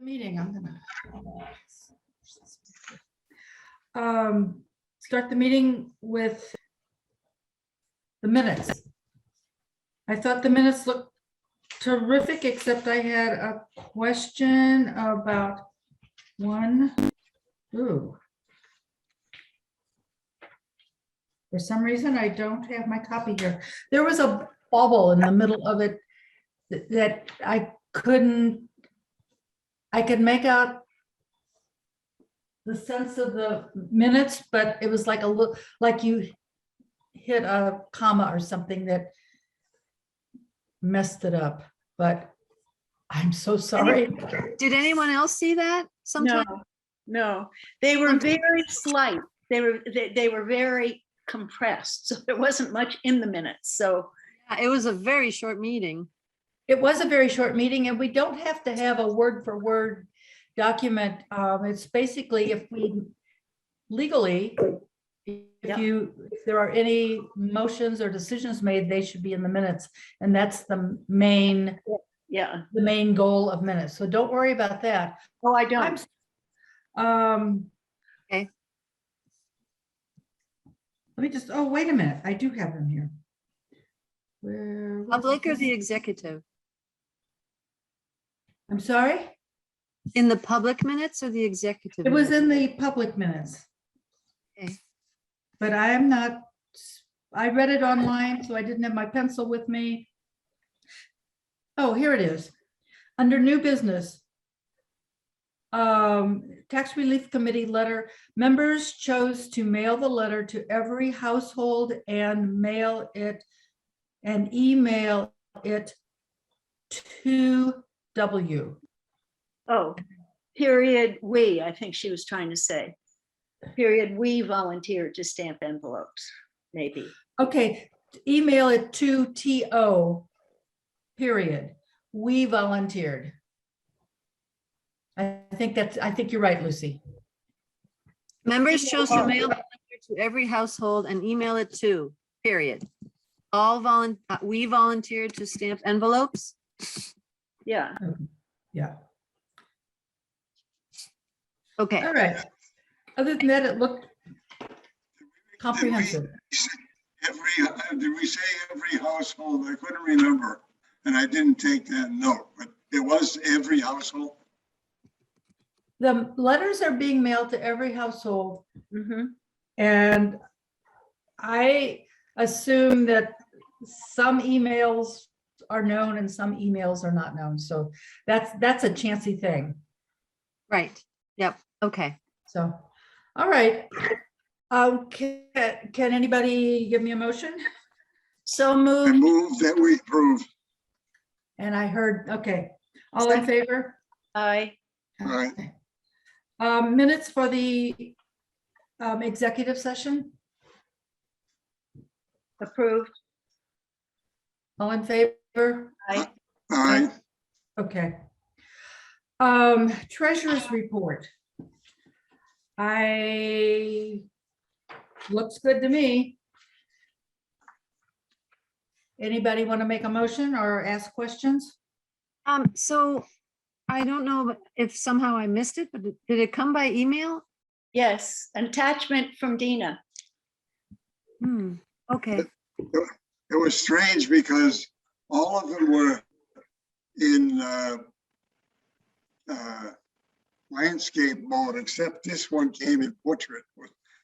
Meeting. I'm gonna start the meeting with the minutes. I thought the minutes looked terrific, except I had a question about one. Ooh. For some reason, I don't have my copy here. There was a bubble in the middle of it that I could make out the sense of the minutes, but it was like a look, like you hit a comma or something that messed it up, but I'm so sorry. Did anyone else see that sometime? No, they were very slight. They were very compressed, so there wasn't much in the minutes. So Yeah, it was a very short meeting. It was a very short meeting, and we don't have to have a word for word document. It's basically if we legally, if there are any motions or decisions made, they should be in the minutes. And that's the main goal of minutes. So don't worry about that. Oh, I don't. Okay. Let me just, oh, wait a minute. I do have them here. Where was Public or this? the executive? I'm sorry? In the public minutes or the executive? It was minutes? in the public minutes. Okay. But I am not, I read it online, so I didn't have my pencil with me. Oh, here it is. Under new business. Tax Relief Committee letter. Members chose to mail the letter to every household and mail it and email it to W. Oh, period. I think she was trying to say. Period. We volunteered to stamp envelopes, maybe. Okay, email it to TO. Period. We volunteered. I think you're right, Lucy. Members chose to mail the letter to every household and email it to, period. We volunteered to stamp envelopes. Yeah. Yeah. Okay. All right. Other than that, it looked comprehensive. Did we say every household? I couldn't remember, and I didn't take that note, but it was every household. The letters are being mailed to every household, Mm-hmm. and I assume that some emails are known and some emails are not known. So that's a chancy thing. Right. Yep. Okay. So, all right. Can anybody give me a motion? So I moved. move that we approve. And I heard, okay. All in favor? Aye. All right. Minutes for the executive session? Approved. All in favor? Aye. All right. Okay. Treasurer's report. Looks good to me. Anybody want to make a motion or ask questions? So I don't know if somehow I missed it, but did it come by email? Yes. An attachment from Dina. Okay. It was strange because all of them were in landscape mode, except this one came in portrait.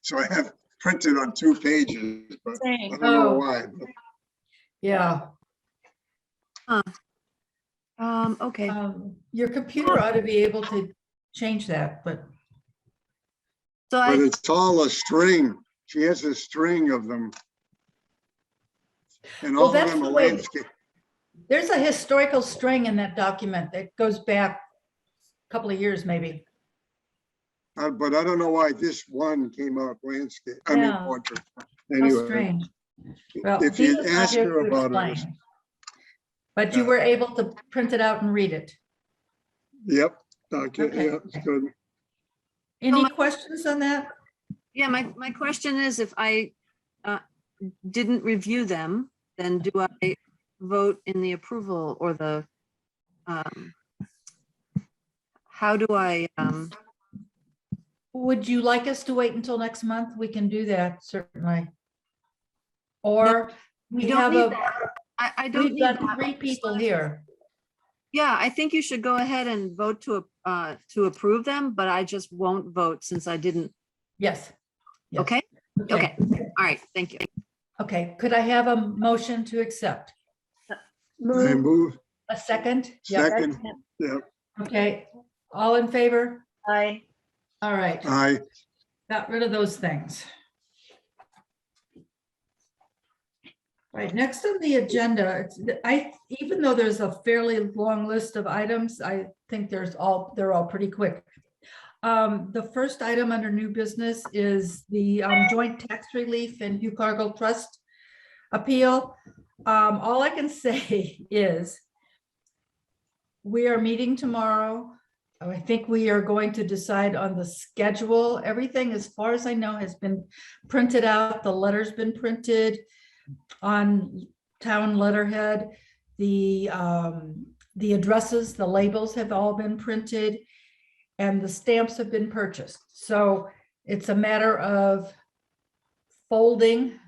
So I have printed on 2 pages, but I Same. don't know why. But Yeah. Okay. Your computer ought to be able to change that, but So but it's all a string. She has a string of them. And Well, all of that's them are the way- landscape. there's a historical string in that document that goes back a couple of years, maybe. But I don't know why this one came out landscape. I mean, Yeah. portrait. How Anyway, strange. Well, if you Dina's not ask here her to about it, explain. But you were able to print it out and read it. yep. Okay, Okay. yeah, it's good. Any questions on that? yeah, my question is if I didn't review them, then do I vote in the approval or the how do I, Would you like us to wait until next month? We can do that, certainly. Or we we don't have need a, that. I don't we've need got that. 3 people here. Yeah, I think you should go ahead and vote to approve them, but I just won't vote since I didn't. Yes. Yes. Okay? Okay. All right, thank you. Okay, could I have a motion to accept? I Move, move A second? Yep. second, yeah, Okay, all in favor? aye. All right, aye. got rid of those things. Right, next on the agenda, even though there's a fairly long list of items, I think they're all pretty quick. The first item under new business is the joint tax relief and Hugh Cargill Trust appeal. All I can say is we are meeting tomorrow. I think we are going to decide on the schedule. Everything, as far as I know, has been printed out. The letter's been printed on town letterhead. The addresses, the labels have all been printed, and the stamps have been purchased. So it's a matter of folding,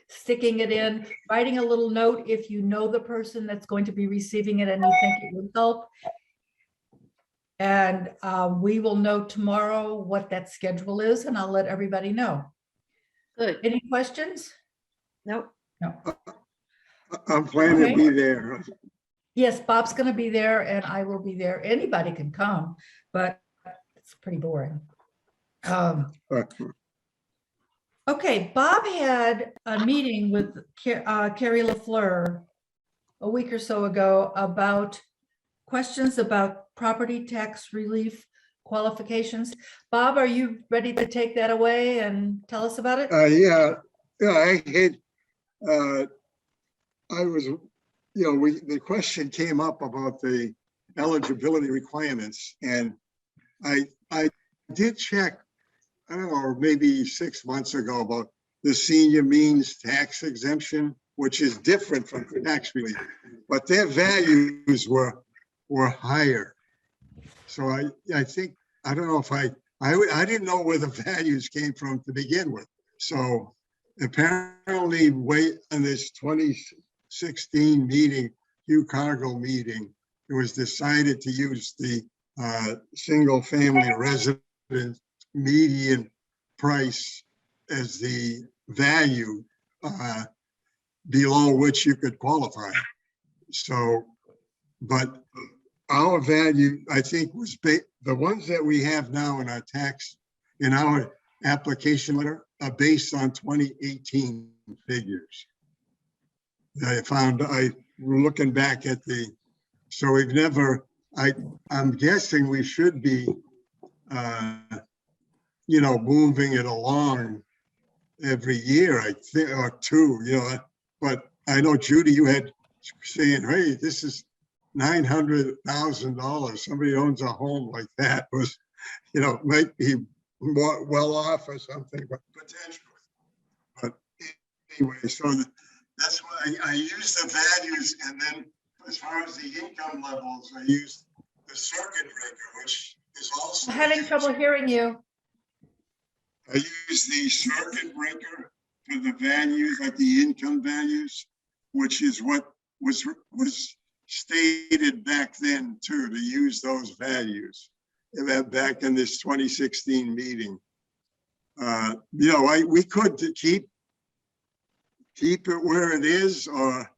sticking it in, writing a little note if you know the person that's going to be receiving it and you think it would help. And we will know tomorrow what that schedule is, and I'll let everybody know. Good. Any questions? Nope. No. I'm planning to Okay. be there. Yes, Bob's going to be there and I will be there. Anybody can come, but it's pretty boring. Okay, Bob had a meeting with Carrie LaFleur a week or so ago about questions about property tax relief qualifications. Bob, are you ready to take that away and tell us about it? I was, the question came up about the eligibility requirements, and I did check, I don't know, maybe 6 months ago about the senior means tax exemption, which is different from tax relief, but their values were higher. So I think, I don't know if I didn't know where the values came from to begin with. So apparently in this 2016 meeting, Hugh Cargill meeting, it was decided to use the single family resident median price as the value below which you could qualify. So, but our value, I think, was the ones that we have now in our in our application letter are based on 2018 figures. I looking back at so we've never, I'm guessing we should be, moving it along every year, I think, or two, but I know, Judy, you had saying, hey, this is $900,000. Somebody owns a home like that was, might be more well off or something, but potentially. But anyway, so that's why I use the values, and then as far as the income levels, I use the circuit breaker, which is also I'm having trouble hearing you. I use the circuit breaker for the values, like the income values, which is what was stated back then too, to use those values back in this 2016 meeting. We could keep it where it is, or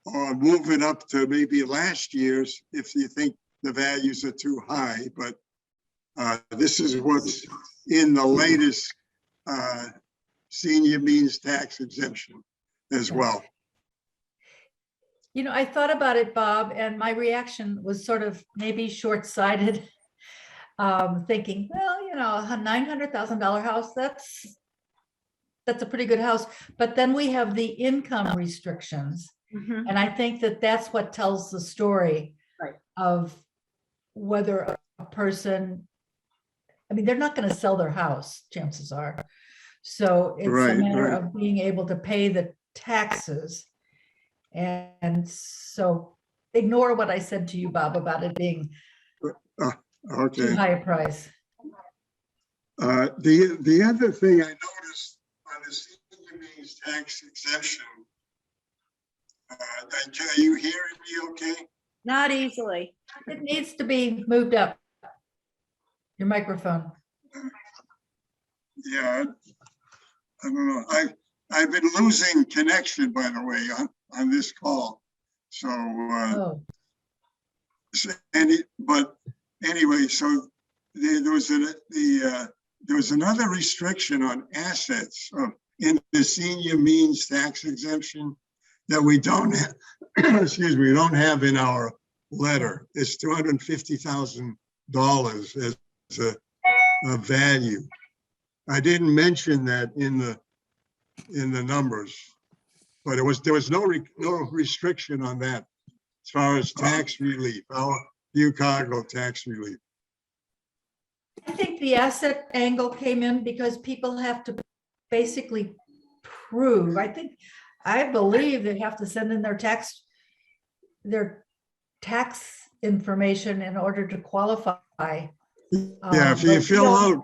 move it up to maybe last year's if you think the values are too high. But this is what's in the latest senior means tax exemption as well. I thought about it, Bob, and my reaction was sort of maybe short-sighted, thinking, well, a $900,000 house, that's a pretty good house. But then we have the income restrictions. Mhm. And I think that that's what tells the story Right. of whether a person, they're not going to sell their house, chances are. So it's a matter of being able to pay the taxes. And so ignore what I said to you, Bob, about it being too Okay. high a price. The other thing I noticed on the senior means tax exemption, are you hearing me okay? Not easily. It needs to be moved up. Your microphone. Yeah, I don't know. I've been losing connection, by the way, on this call. So, Oh, but anyway, so there was another restriction on assets in the senior means tax exemption that we don't have, excuse me, we don't have in our letter. It's $250,000 as a value. I didn't mention that in the numbers, but there was no restriction on that as far as tax relief, our Hugh Cargill tax relief. I think the asset angle came in because people have to basically prove, I believe they have to send in their tax information in order to qualify. Yeah, if you But fill out,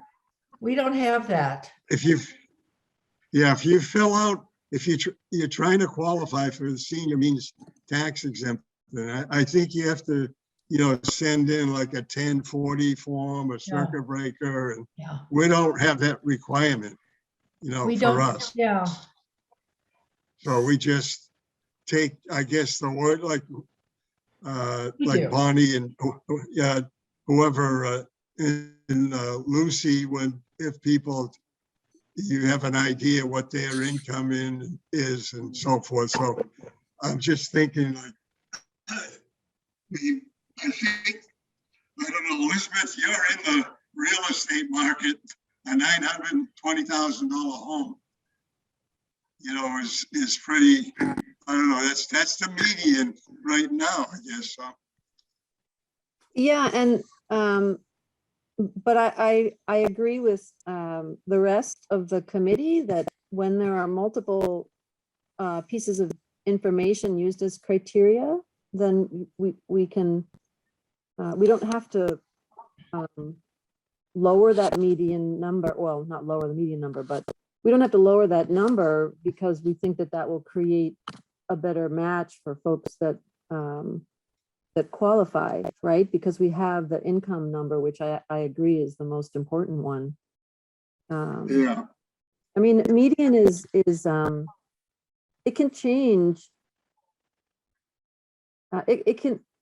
we don't have that. if you fill out, you're trying to qualify for the senior means tax exempt, then I think you have to, send in like a 1040 form, a circuit breaker, and Yeah. we don't have that requirement, We for don't, us. yeah, So we just take, I guess, the word like do. Bonnie and whoever and Lucy, if people, you have an idea what their income is and so forth. So I'm just thinking like, I think, I don't know, Elizabeth, you're in the real estate market, a $920,000 home, is pretty, I don't know, that's the median right now, I guess, so. Yeah, and but I agree with the rest of the committee that when there are multiple pieces of information used as criteria, then we can we don't have to lower that median number. Well, not lower the median number, but we don't have to lower that number because we think that will create a better match for folks that that qualify, right? Because we have the income number, which I agree is the most important one. Yeah. I mean, median is it can change.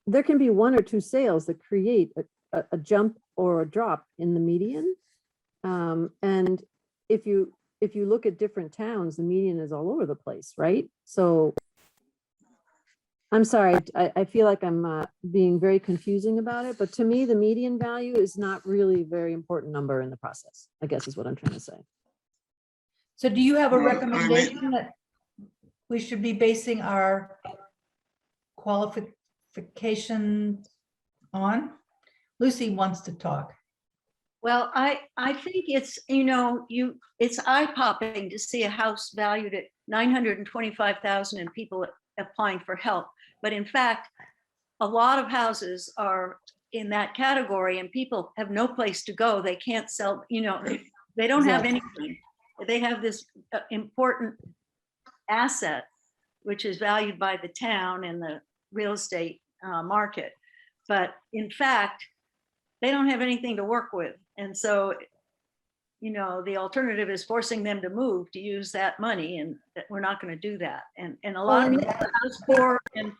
There can be one or two sales that create a jump or a drop in the median. And if you look at different towns, the median is all over the place, right? So I'm sorry, I feel like I'm being very confusing about it, but to me, the median value is not really a very important number in the process, I guess is what I'm trying to say. So do you have a Well, I mean- recommendation that we should be basing our qualification on? Lucy wants to talk. Well, I think it's, it's eye-popping to see a house valued at $925,000 and people applying for help. But in fact, a lot of houses are in that category and people have no place to go. They can't sell, they don't have anything. They have this important asset, which is valued by the town and the real estate market. But in fact, they don't have anything to work with. And so, the alternative is forcing them to move to use that money, and we're not going to do that. And a lot of people are house poor and,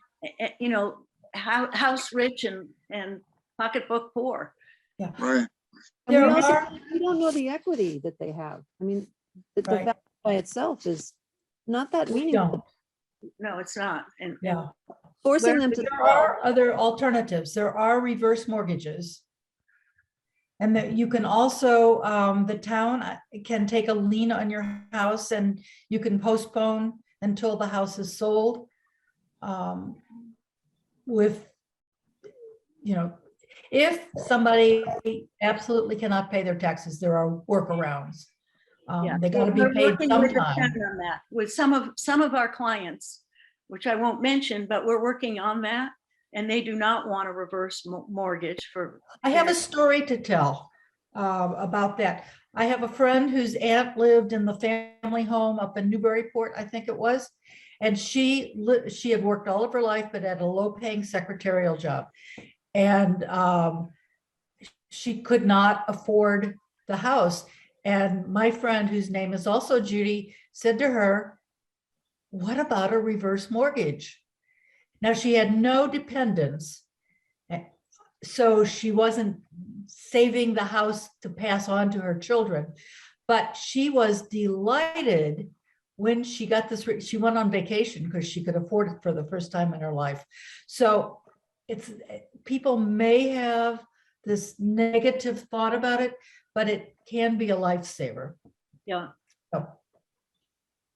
house rich and pocketbook poor. Yeah. Right. And we don't know the equity that they have. I mean, the Right. value by itself is not that We meaningful. don't, No, it's not. And yeah. Forcing them to There are other alternatives. There are reverse mortgages. And that you can also, the town can take a lien on your house and you can postpone until the house is sold. With, if somebody absolutely cannot pay their taxes, there are workarounds. They gotta be we're paid working with the sometime. town on that, with some of our clients, which I won't mention, but we're working on that. and they do not want a reverse mortgage for. I have a story to tell about that. I have a friend whose aunt lived in the family home up in Newburyport, I think it was. And she had worked all of her life, but had a low-paying secretarial job. And she could not afford the house. And my friend, whose name is also Judy, said to her, "What about a reverse mortgage?" Now, she had no dependents, so she wasn't saving the house to pass on to her children, but she was delighted when she got this. She went on vacation because she could afford it for the first time in her life. So people may have this negative thought about it, but it can be a lifesaver. Yeah. So,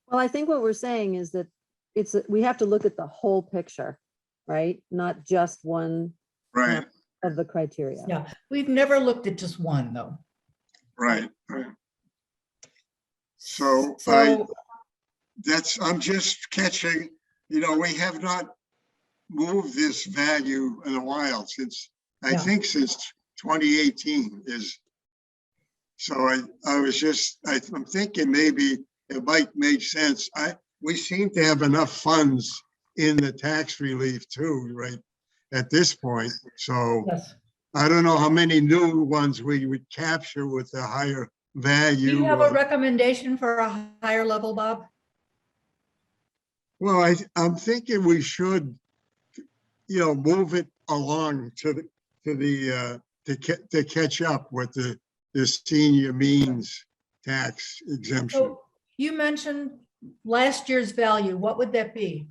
Well, I think what we're saying is that we have to look at the whole picture, right? Not just one Right, of the criteria. yeah, we've never looked at just one though. right. So I'm just catching, we have not moved this value in a while since, I Yeah. think since 2018 is. So I'm thinking maybe it might make sense. We seem to have enough funds in the tax relief too, right, at this point. So Yes. I don't know how many new ones we would capture with the higher Do value. you have a recommendation for a higher level, Bob? Well, I'm thinking we should, move it along to catch up with the senior means tax exemption. So you mentioned last year's value. What would that be?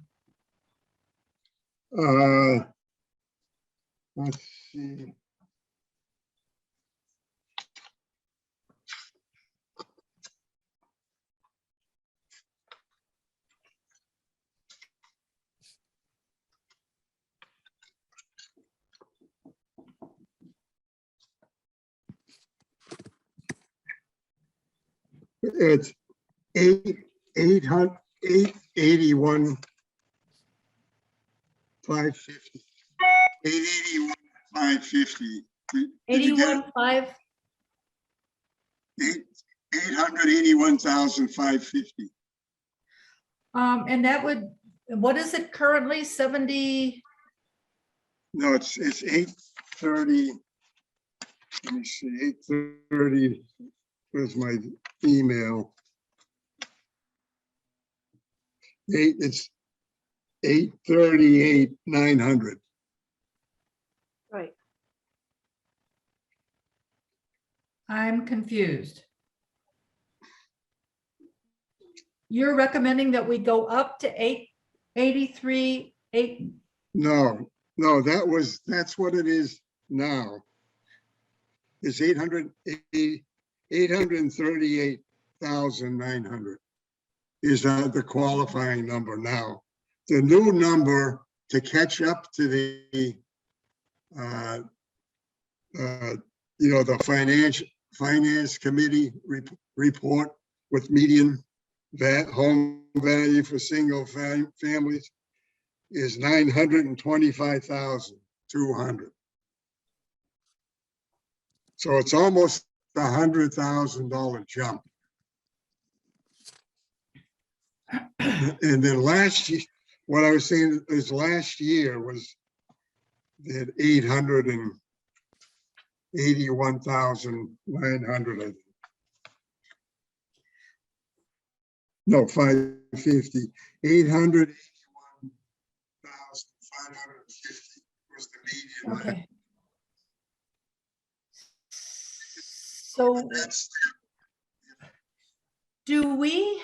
Let's see. It's 881 550. 881 550. 81.5. 881,550. And that would, what is it currently? 70? No, it's 830. Let me see, 830. Where's my email? It's 838 900. Right. I'm confused. You're recommending that we go up to 883, 8. No, that's what it is now. It's 838,900 is the qualifying number now. The new number to catch up to the finance committee report with median home value for single families is 925,200. So it's almost $100,000 jump. And then last year, what I was saying is last year was that 881,900. No, 550. 881,550 was the median. Okay. So do we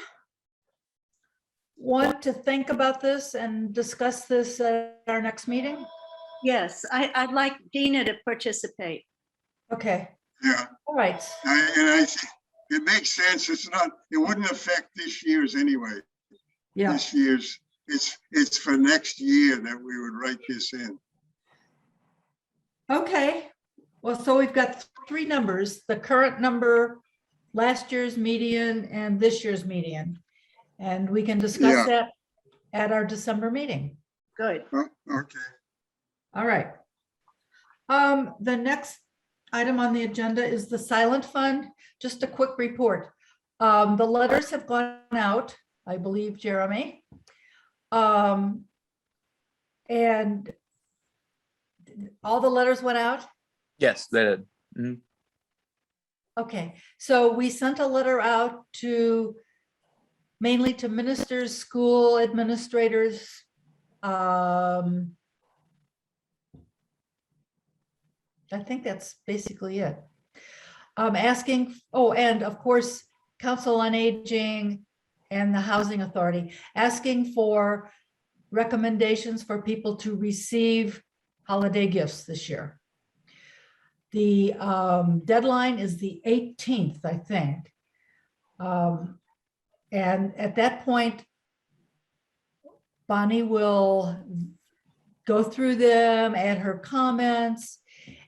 want to think about this and discuss this at our next meeting? Yes, I'd like Dina to participate. Okay, Yeah, all right. I think it makes sense. It wouldn't affect this year's anyway. Yeah, This year's, it's for next year that we would write this in. okay. Well, so we've got 3 numbers, the current number, last year's median, and this year's median. And we can discuss Yeah. that at our December meeting. Good. Oh, okay. All right. The next item on the agenda is the silent fund. Just a quick report. The letters have gone out, I believe, Jeremy. And all the letters went out? Yes, they did. Mhm. Okay, so we sent a letter out to mainly to ministers, school administrators. I think that's basically it. Asking, oh, and of course, Council on Aging and the Housing Authority, asking for recommendations for people to receive holiday gifts this year. The deadline is the 18th, I think. And at that point, Bonnie will go through them, add her comments,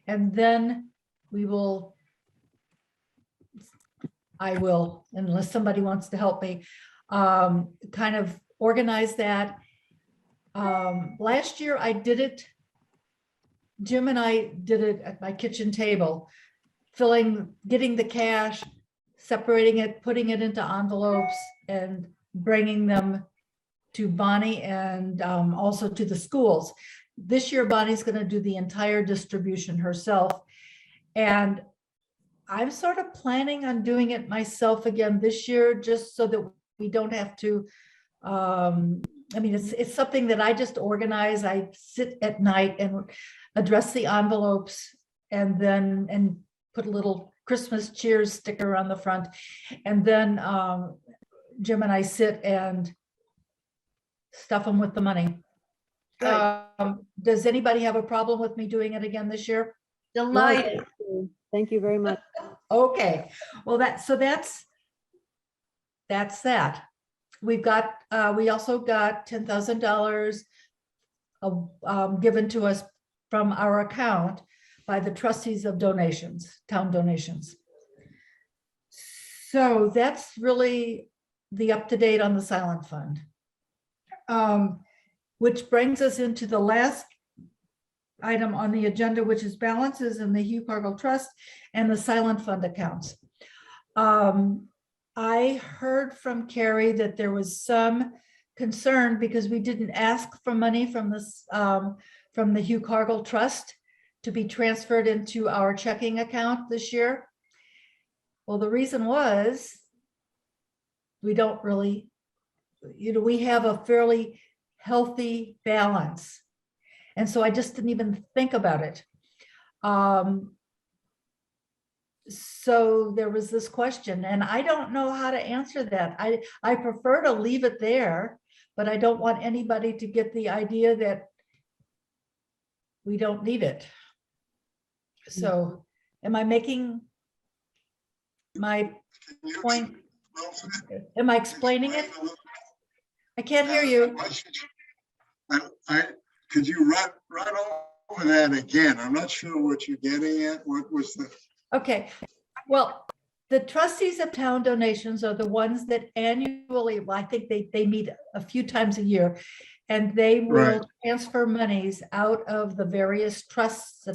and then I will, unless somebody wants to help me, kind of organize that. Last year I did it, Jim and I did it at my kitchen table, getting the cash, separating it, putting it into envelopes and bringing them to Bonnie and also to the schools. This year, Bonnie's going to do the entire distribution herself. And I'm sort of planning on doing it myself again this year, just so that we don't have to, I mean, it's something that I just organize. I sit at night and address the envelopes and put a little Christmas cheers sticker on the front. And then Jim and I sit and stuff them with the money. Does anybody have a problem with me doing it again this year? Delighted. Thank you very much. Okay, well, that's that. We've got, we also got $10,000 given to us from our account by the trustees of donations, town donations. So that's really the up-to-date on the silent fund. Which brings us into the last item on the agenda, which is balances in the Hugh Cargill Trust and the silent fund accounts. I heard from Carrie that there was some concern because we didn't ask for money from this from the Hugh Cargill Trust to be transferred into our checking account this year. Well, the reason was we don't really, we have a fairly healthy balance. And so I just didn't even think about it. So there was this question, and I don't know how to answer that. I prefer to leave it there, but I don't want anybody to get the idea that we don't need it. So am I making my point? Am I explaining it? I can't hear you. Could you run over that again? I'm not sure what you're getting at. What was the? Okay, well, the trustees of town donations are the ones that annually, well, I think they meet a few times a year, and they will Right. transfer monies out of the various trusts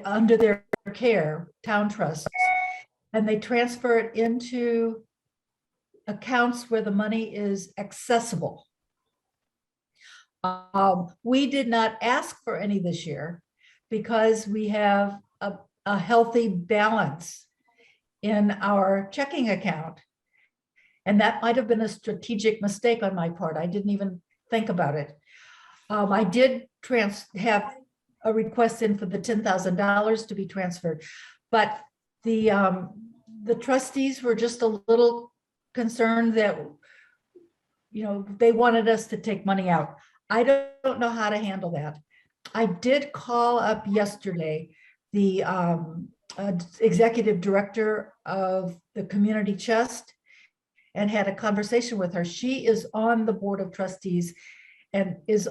under their care, town trusts, and they transfer it into accounts where the money is accessible. We did not ask for any this year because we have a healthy balance in our checking account. And that might have been a strategic mistake on my part. I didn't even think about it. I did have a request in for the $10,000 to be transferred, but the trustees were just a little concerned that, they wanted us to take money out. I don't know how to handle that. I did call up yesterday the executive director of the community chest and had a conversation with her. She is on the board of trustees and is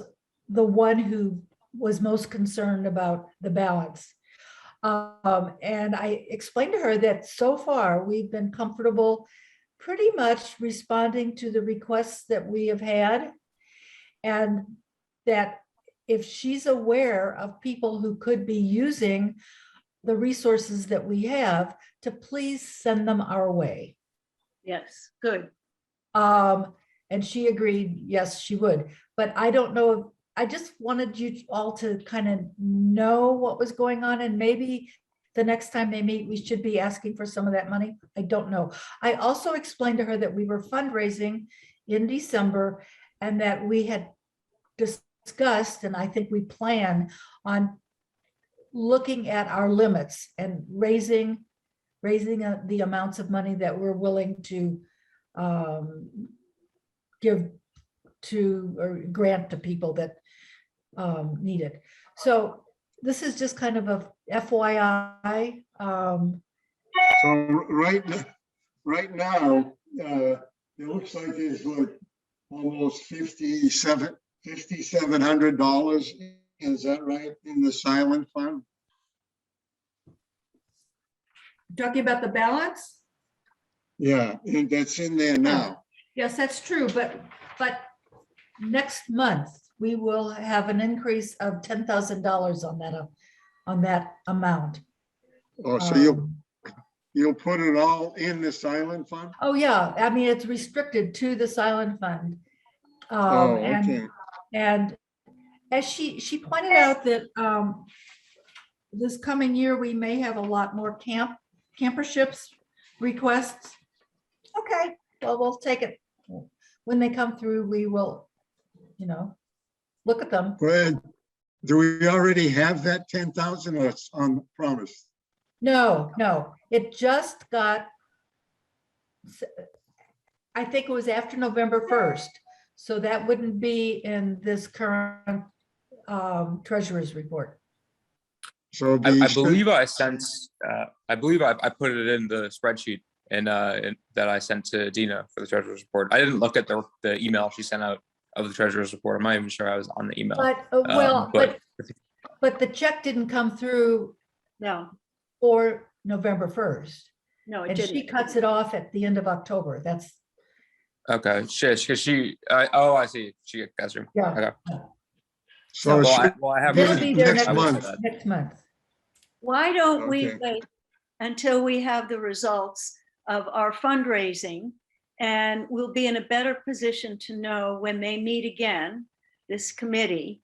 the one who was most concerned about the balance. And I explained to her that so far we've been comfortable pretty much responding to the requests that we have had, and that if she's aware of people who could be using the resources that we have, to please send them our way. Yes, good. And she agreed, yes, she would. But I don't know, I just wanted you all to kind of know what was going on, and maybe the next time they meet, we should be asking for some of that money. I don't know. I also explained to her that we were fundraising in December and that we had discussed, and I think we plan on looking at our limits and raising the amounts of money that we're willing to give to or grant to people that need it. So this is just kind of a FYI. So right now, it looks like it's like almost $5,700. Is that right, in the silent fund? Talking about the balance? Yeah, and that's in there now. Yes, that's true, but next month, we will have an increase of $10,000 on that amount. Oh, so you'll put it all in the silent fund? Oh, yeah, I mean, it's restricted to the silent fund. Oh, And okay. And as she pointed out that this coming year, we may have a lot more camperships requests. Okay, well, we'll take it. When they come through, we will, look at them. Well, do we already have that 10,000 or it's on promise? No, it just got, I think it was after November 1st. So that wouldn't be in this current treasurer's report. So I believe I sent, I believe I put it in the spreadsheet and that I sent to Dina for the treasurer's report. I didn't look at the email she sent out of the treasurer's report. I'm not even sure I was on the email. But but the check didn't come through No, for November 1st. no, it And she didn't. cuts it off at the end of October. That's, Okay, oh, I see. She gets her. yeah. Okay. So Well, should- I have. It'll be there Next I will say month. that. next month. Why don't we Okay. wait until we have the results of our fundraising? And we'll be in a better position to know when they meet again, this committee,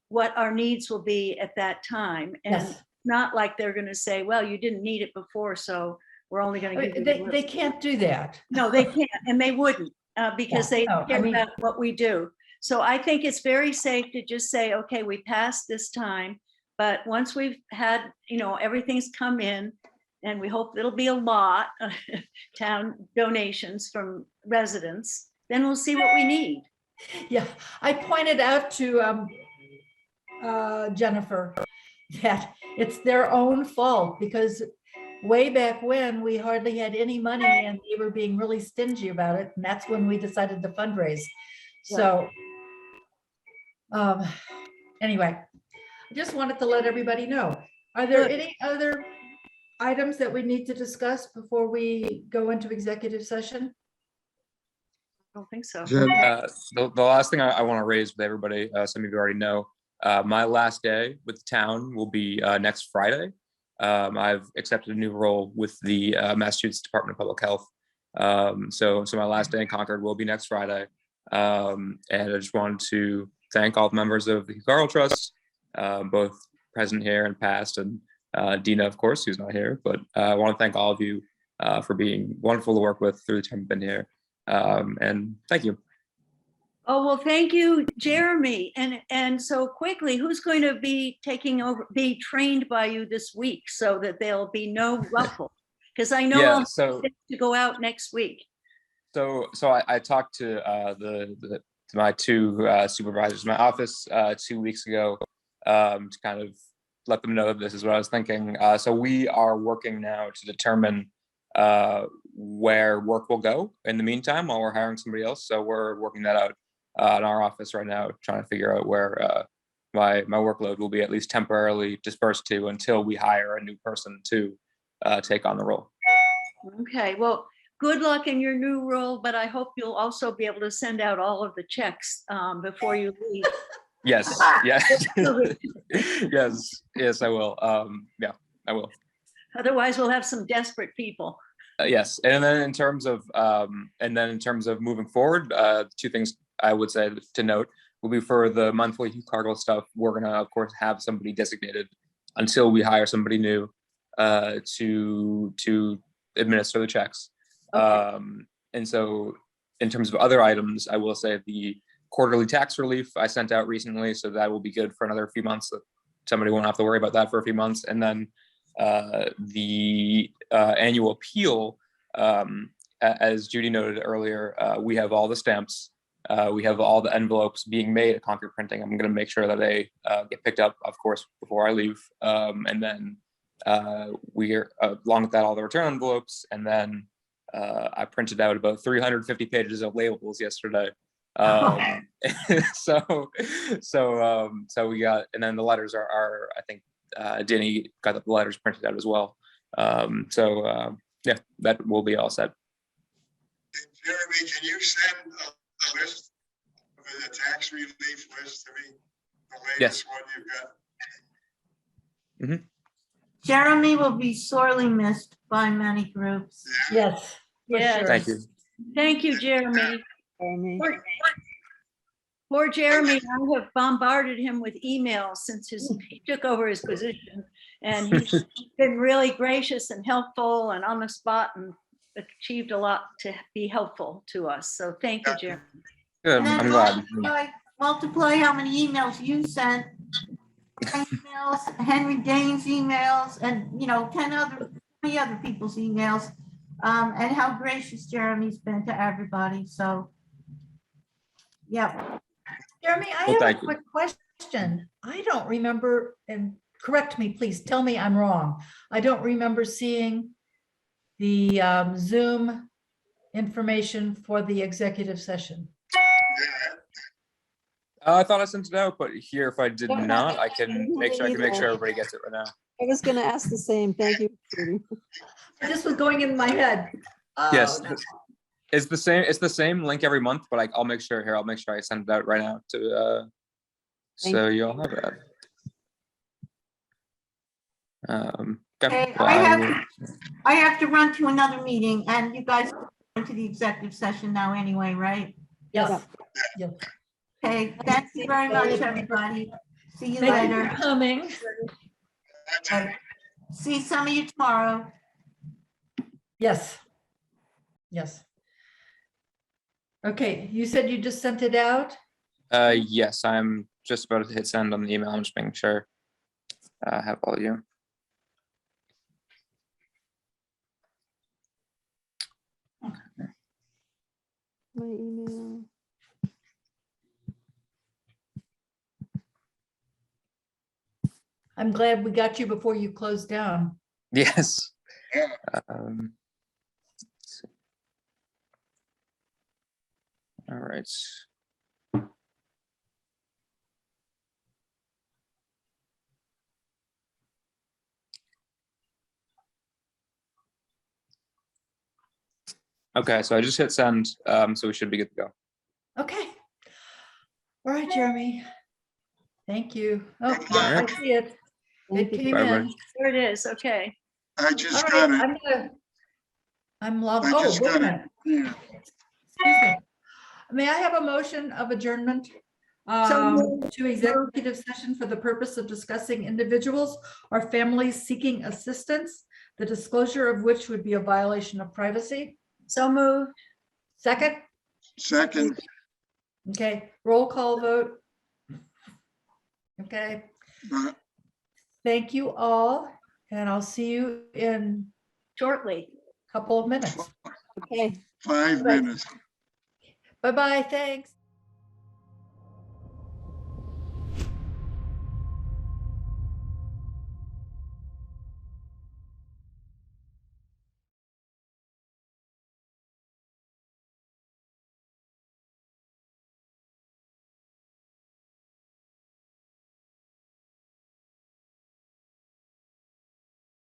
what our needs will be at that time. And Yes. not like they're going to say, well, you didn't need it before, so we're only going to give you. the They list." can't do that. No, they can't, and they wouldn't, because Yeah, they no, I care mean- about what we do. So I think it's very safe to just say, okay, we passed this time, but once we've had, everything's come in, and we hope it'll be a lot, town donations from residents, then we'll see what we need. Yeah, I pointed out to Jennifer that it's their own fault, because way back when, we hardly had any money and they were being really stingy about it. And that's when we decided to fundraise. So anyway, I just wanted to let everybody know. Are there Good. any other items that we need to discuss before we go into executive session? I don't think so. Jen, The last thing I want to raise with everybody, some of you already know, my last day with the town will be next Friday. I've accepted a new role with the Massachusetts Department of Public Health. So my last day in Concord will be next Friday. And I just wanted to thank all the members of the Hugh Cargill Trust, both present here and past, and Dina, of course, who's not here. But I want to thank all of you for being wonderful to work with through the time you've been here. And thank you. Oh, well, thank you, Jeremy. And so quickly, who's going to be taking over, be trained by you this week so that there'll be no ruffle? Because I know Yeah, I'll so have to go out next week. So I talked to to my two supervisors in my office 2 weeks ago to kind of let them know that this is what I was thinking. So we are working now to determine where work will go in the meantime while we're hiring somebody else. So we're working that out in our office right now, trying to figure out where my workload will be at least temporarily dispersed to until we hire a new person to take on the role. Okay, well, good luck in your new role, but I hope you'll also be able to send out all of the checks before you leave. Yes, yes, yes, I will. Yeah, I will. Otherwise, we'll have some desperate people. Yes, and then in terms of moving forward, two things I would say to note will be for the monthly Hugh Cargill stuff. We're gonna, of course, have somebody designated until we hire somebody new to administer the checks. Okay. And so, in terms of other items, I will say the quarterly tax relief I sent out recently, so that will be good for another few months. Somebody won't have to worry about that for a few months, and then the annual appeal, as Judy noted earlier, we have all the stamps, we have all the envelopes being made at Concord Printing. I'm going to make sure that they get picked up, of course, before I leave, and then we are along with that all the return envelopes, and then I printed out about 350 pages of labels yesterday. So we got, and then the letters are I think Denny got the letters printed out as well. Yeah, that will be all set. Jeremy, can you send a list of the tax relief list to me? The latest one you've got? Jeremy will be sorely missed by many groups. Yes. for Yes. sure. Thank you. Thank you, Jeremy. Jeremy. Poor Jeremy, I have bombarded him with emails since he took over his position. And he's been really gracious and helpful and on the spot and achieved a lot to be helpful to us. So thank you, Jeremy. Good. And then I'm glad. multiply how many emails you sent. Emails, Henry Dane's emails, and 20 other people's emails, and how gracious Jeremy's been to everybody. So, yeah. Jeremy, I Well, have a thank you. quick question. I don't remember, and correct me, please, tell me I'm wrong. I don't remember seeing the Zoom information for the executive session. I thought I sent it out, but here, if I did not, I can make sure everybody gets it right now. I was gonna ask the same. Thank you, Judy. This was going in my head. Oh, Yes, no. it's the same. It's the same link every month, but I'll make sure here. I'll make sure I send it out right now to so you all have that. Okay, well, I have to run to another meeting, and you guys are going to the executive session now anyway, right? Yes. Yes. Okay, thank you very much, everybody. See you Thank you later. for coming. See some of you tomorrow. Yes. Yes. Okay, you said you just sent it out? yes, I'm just about to hit send on the email. I'm just making sure I have all of you. My email. I'm glad we got you before you closed down. Yes. Yeah. Let's see. All right. Okay, so I just hit send, so we should be good to go. Okay. All right, Jeremy. Thank you. Oh, Good yeah, I luck. see it. It Thank you. came Bye-bye. in. There it is. Okay. I All just right, got it. I'm logged. I Oh, just wait a got it. minute. Excuse me. May I have a motion of adjournment to executive session for the purpose of discussing individuals or families seeking assistance, the disclosure of which would be a violation of privacy? So moved. Second? Second, Okay, roll call vote. Okay, thank you all, and I'll see you in Shortly. a couple of minutes. Okay. 5 minutes. Bye-bye, thanks.